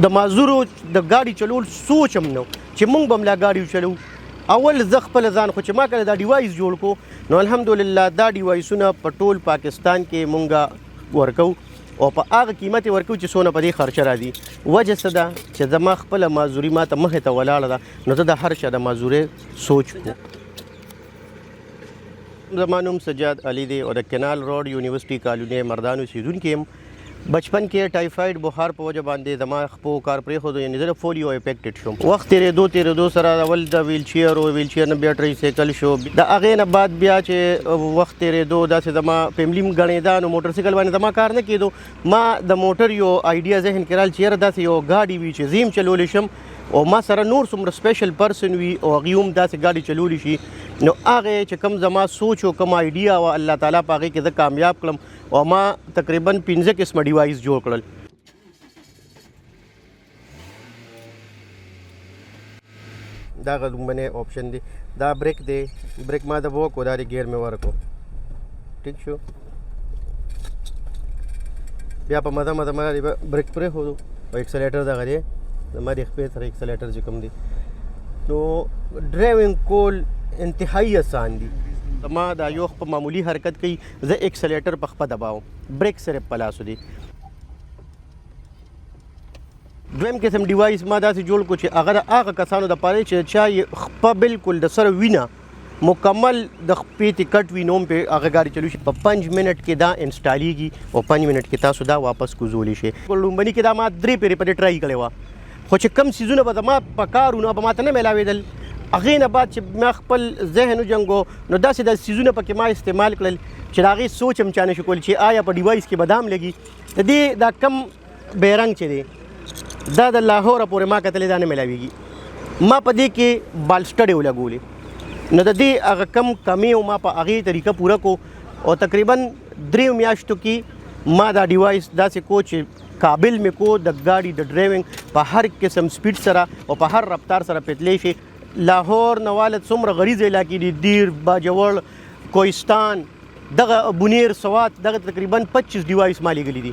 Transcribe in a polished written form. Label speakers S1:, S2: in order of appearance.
S1: د معذورو د ګاډي چلول سوچ هم نه چې موږ به هم لا ګاډي وچلو. اول زه خپل ځان خو چې ما کله دا ډیوایس جوړ کو نو الحمدلله دا ډیوایسونه په ټول پاکستان کې مونږ ورکو او په هغه قیمت ورکو چې څونه په دې خرچه راځي. وجه څه ده چې زما خپله معذوري ما ته مخې ته ولاړه ده نو زه د هر چا د معذورۍ سوچ کو. زما نوم سجاد علي دی او د کینال روډ یونیورسټي کالوني مردان اوسېدونکی یم. بچپن کې ټایفاید بخار په وجه باندې زما خپو کار پرېښودو یعنې زه د فولیو افیکټډ شوم. وخت تېرېدو سره اول د ویلچیر او ویلچیر نه بیا ټرایسایکل شو. د هغې نه بعد بیا چې وخت تېرېدو داسې زما فیملي هم ګڼېده نو موټر سایکل باندې زما کار نه کېدو. ما د موټر یو آیډیا ذهن کې رال چې یاره داسې یو ګاډي وي چې زه هم چلولی شم او ما سره نور څومره سپیشل پرسن وي او هغوی هم داسې ګاډي چلولی شي نو هغې چې کوم زما سوچ او کوم آیډیا وه الله تعالی په هغې کې زه کامیاب کړم او ما تقریبا 15 قسمه ډیوایس جوړ کړل. دا لومبنی آپشن دی دا بریک دی بریک ما د وکړو دا د ګیر مې ورکړو ټیک شو. بیا په مزه بریک پرېښودو او ایکسلیټر دغه دی زما د خپې سره ایکسلیټر چې کوم دی نو ډرایوینګ کول انتهایی آسان دی. ما دا یو په معمولی حرکت کوي زه ایکسلیټر په خپه دباوم بریک صرف په لاسو دی. دویم قسم ډیوایس ما داسې جوړ کړو چې هغه د هغه کسانو دپاره چې چا یې خپه بالکل د سره وینه مکمل د خپې ته کټ وي نو هم پرې هغه ګاډي چلو شي. په 5 منټ کې دا انسټالیږي او 5 منټ کې تاسو دا واپس کوزولی شي. لومبني کې دا ما 3 پیرې په ټرای کړې وه خو چې کم څیزونه به زما په کار وو نو به ما ته نه میلاوېدل. هغې نه بعد چې ما خپل ذهن وجنګو نو داسې داسې څیزونه پکې ما استعمال کړل چې د هغې سوچ هم چا نشو کولی چې آیا په ډیوایس کې به دا هم لګي. د دې دا کم بیرنګ چې دی دا د لاهوره پورې ما کتلی دا نه میلاویږي. ما په دې کې بالسټډې ولګولې نو د دې هغه کم کمی او ما په هغې طریقه پوره کو او تقریبا 3 میاشتو کې ما دا ډیوایس داسې کو چې قابل مې کو د ګاډي د ډرایوینګ په هر قسم سپیډ سره او په هر رفتار سره پتلی شي. لاهور نوالت څومره غریز علاقې دي دیر باجوړ کوهستان دغه بونیر سوات دغه تقریبا 25 ډیوایس ما لیږلي دي.